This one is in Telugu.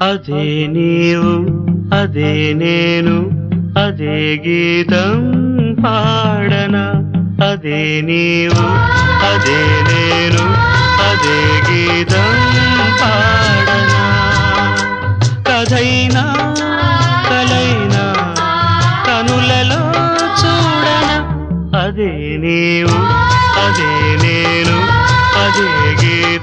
అదే నీవు అదే నేను అదే గీతం పాడనా అదే నీవు అదే నేను అదే గీతం పాడనా కథైనా కలైనా కనులలో చూడనా అదే నీవు అదే నేను అదే గీతం